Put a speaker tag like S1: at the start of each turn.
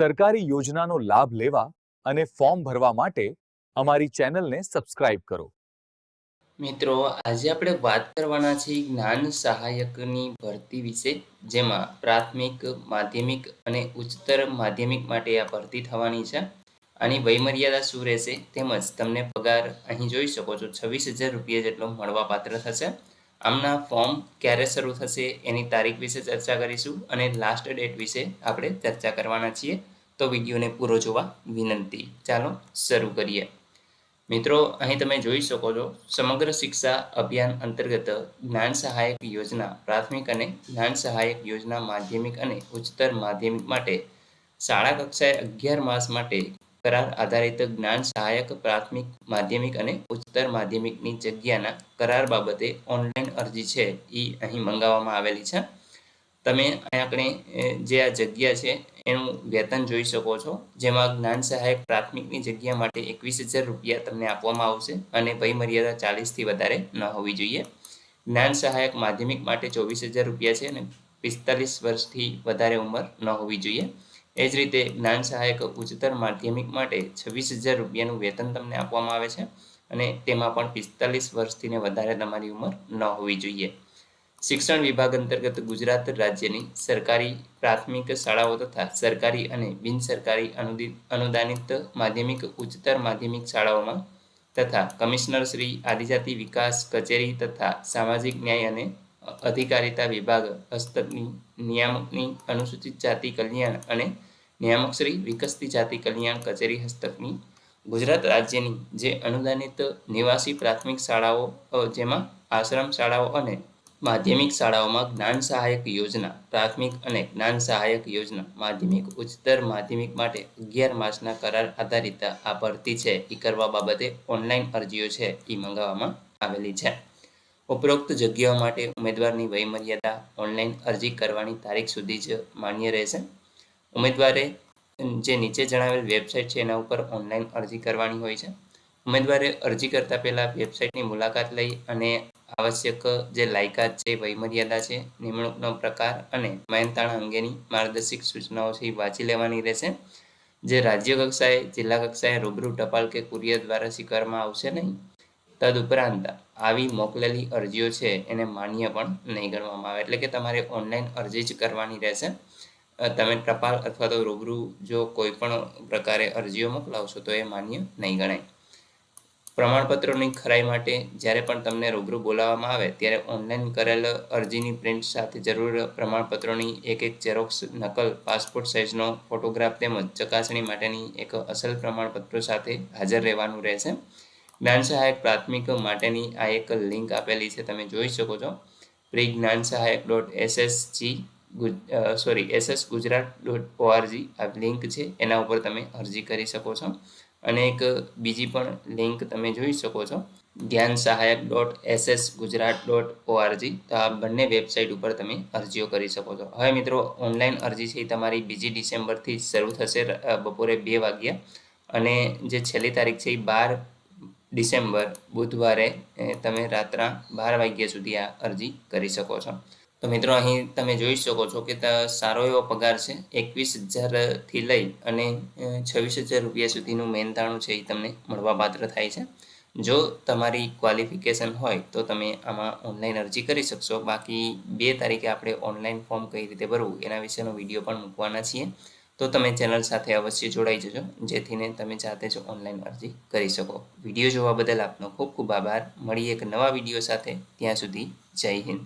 S1: સરકારી યોજનાનો લાભ લેવા અને ફોર્મ ભરવા માટે અમારી ચેનલને સબસ્ક્રાઇબ કરો।
S2: મિત્રો, આજે આપણે વાત કરવાના છીએ જ્ઞાન સહાયકની ભરતી વિશે, જેમાં પ્રાથમિક, માધ્યમિક અને ઉચ્ચતર માધ્યમિક માટે આ ભરતી થવાની છે। આની વયમર્યાદા શું રહેશે, તેમજ તમને પગાર અહીં જોઈ શકો છો 26,000 રૂપિયા જેટલો મળવાપાત્ર થશે। આમના ફોર્મ ક્યારે શરૂ થશે એની તારીખ વિશે ચર્ચા કરીશું અને લાસ્ટ ડેટ વિશે આપણે ચર્ચા કરવાના છીએ। તો વિડીયોને પૂરો જોવા વિનંતી। ચાલો શરૂ કરીએ। મિત્રો, અહીં તમે જોઈ શકો છો, સમગ્ર શિક્ષા અભિયાન અંતર્ગત જ્ઞાન સહાયક યોજના પ્રાથમિક અને જ્ઞાન સહાયક યોજના માધ્યમિક અને ઉચ્ચતર માધ્યમિક માટે શાળા કક્ષાએ 11 માસ માટે કરાર આધારિત જ્ઞાન સહાયક પ્રાથમિક, માધ્યમિક અને ઉચ્ચતર માધ્યમિકની જગ્યાના કરાર બાબતે ઓનલાઈન અરજી છે એ અહીં મંગાવવામાં આવેલી છે। તમે આપણે જે આ જગ્યા છે એનું વેતન જોઈ શકો છો, જેમાં જ્ઞાન સહાયક પ્રાથમિકની જગ્યા માટે 21,000 રૂપિયા તમને આપવામાં આવશે અને વયમર્યાદા 40 થી વધારે ન હોવી જોઈએ। જ્ઞાન સહાયક માધ્યમિક માટે 24,000 રૂપિયા છે અને 45 વર્ષથી વધારે ઉંમર ન હોવી જોઈએ। એ જ રીતે જ્ઞાન સહાયક ઉચ્ચતર માધ્યમિક માટે 26,000 રૂપિયાનું વેતન તમને આપવામાં આવે છે અને તેમાં પણ 45 વર્ષથી વધારે તમારી ઉંમર ન હોવી જોઈએ। શિક્ષણ વિભાગ અંતર્ગત ગુજરાત રાજ્યની સરકારી પ્રાથમિક શાળાઓ તથા સરકારી અને બિનસરકારી અનુદાનિત માધ્યમિક, ઉચ્ચતર માધ્યમિક શાળાઓમાં તથા કમિશનર શ્રી આદિજાતિ વિકાસ કચેરી તથા સામાજિક ન્યાય અને અધિકારિતા વિભાગ હસ્તકની નિયામકની અનુસૂચિત જાતિ કલ્યાણ અને નિયામક શ્રી વિકસતી જાતિ કલ્યાણ કચેરી હસ્તકની ગુજરાત રાજ્યની જે અનુદાનિત નિવાસી પ્રાથમિક શાળાઓ, જેમાં આશ્રમ શાળાઓ અને માધ્યમિક શાળાઓમાં જ્ઞાન સહાયક યોજના પ્રાથમિક અને જ્ઞાન સહાયક યોજના માધ્યમિક, ઉચ્ચતર માધ્યમિક માટે 11 માસના કરાર આધારિત આ ભરતી છે એ કરવા બાબતે ઓનલાઈન અરજીઓ છે એ મંગાવવામાં આવેલી છે। ઉપરોક્ત જગ્યાઓ માટે ઉમેદવારની વયમર્યાદા ઓનલાઈન અરજી કરવાની તારીખ સુધી જ માન્ય રહેશે। ઉમેદવારે જે નીચે જણાવેલ વેબસાઇટ છે એના ઉપર ઓનલાઈન અરજી કરવાની હોય છે। ઉમેદવારે અરજી કરતા પહેલા વેબસાઇટની મુલાકાત લઈ અને આવશ્યક જે લાયકાત છે, વયમર્યાદા છે, નિમણૂકનો પ્રકાર અને મહેનતાણા અંગેની માર્ગદર્શક સૂચનાઓ છે એ વાંચી લેવાની રહેશે। જે રાજ્ય કક્ષાએ, જિલ્લા કક્ષાએ રૂબરૂ ટપાલ કે કુરિયર દ્વારા સ્વીકારવામાં આવશે નહીં। તદુપરાંત આવી મોકલેલી અરજીઓ છે એને માન્ય પણ નહીં ગણવામાં આવે, એટલે કે તમારે ઓનલાઈન અરજી જ કરવાની રહેશે। તમે ટપાલ અથવા તો રૂબરૂ જો કોઈ પણ પ્રકારે અરજીઓ મોકલાવશો તો એ માન્ય નહીં ગણાય। પ્રમાણપત્રોની ખરાઈ માટે જ્યારે પણ તમને રૂબરૂ બોલાવવામાં આવે ત્યારે ઓનલાઈન કરેલ અરજીની પ્રિન્ટ સાથે જરૂર પ્રમાણપત્રોની એક ઝેરોક્ષ નકલ, પાસપોર્ટ સાઇઝનો ફોટોગ્રાફ તેમજ ચકાસણી માટેની એક અસલ પ્રમાણપત્રો સાથે હાજર રહેવાનું રહેશે। જ્ઞાન સહાયક પ્રાથમિક માટેની આ એક લિંક આપેલી છે, તમે જોઈ શકો છો, pre-gnansahayak.ssgujarat.org આ લિંક છે, એના ઉપર તમે અરજી કરી શકો છો। અને એક બીજી પણ લિંક તમે જોઈ શકો છો, gyansahayak.ssgujarat.org, તો આ બંને વેબસાઇટ ઉપર તમે અરજીઓ કરી શકો છો। હવે મિત્રો, ઓનલાઈન અરજી છે એ તમારી 2 ડિસેમ્બરથી શરૂ થશે બપોરે 2 વાગ્યા અને જે છેલ્લી તારીખ છે એ 12 ડિસેમ્બર બુધવારે તમે રાત્રના 12 વાગ્યા સુધી આ અરજી કરી શકો છો। તો મિત્રો, અહીં તમે જોઈ શકો છો કે સારો એવો પગાર છે, 21,000 થી લઈ અને 26,000 રૂપિયા સુધીનું મહેનતાણું છે એ તમને મળવાપાત્ર થાય છે। જો તમારી ક્વોલિફિકેશન હોય તો તમે આમાં ઓનલાઈન અરજી કરી શકશો। બાકી 2 તારીખે આપણે ઓનલાઈન ફોર્મ કઈ રીતે ભરવું એના વિશેનો વિડીયો પણ મૂકવાના છીએ, તો તમે ચેનલ સાથે અવશ્ય જોડાઈ જજો, જેથીને તમે જાતે જ ઓનલાઈન અરજી કરી શકો। વિડીયો જોવા બદલ આપનો ખૂબ ખૂબ આભાર। મળીએ એક નવા વિડીયો સાથે, ત્યાં સુધી જય હિન્દ।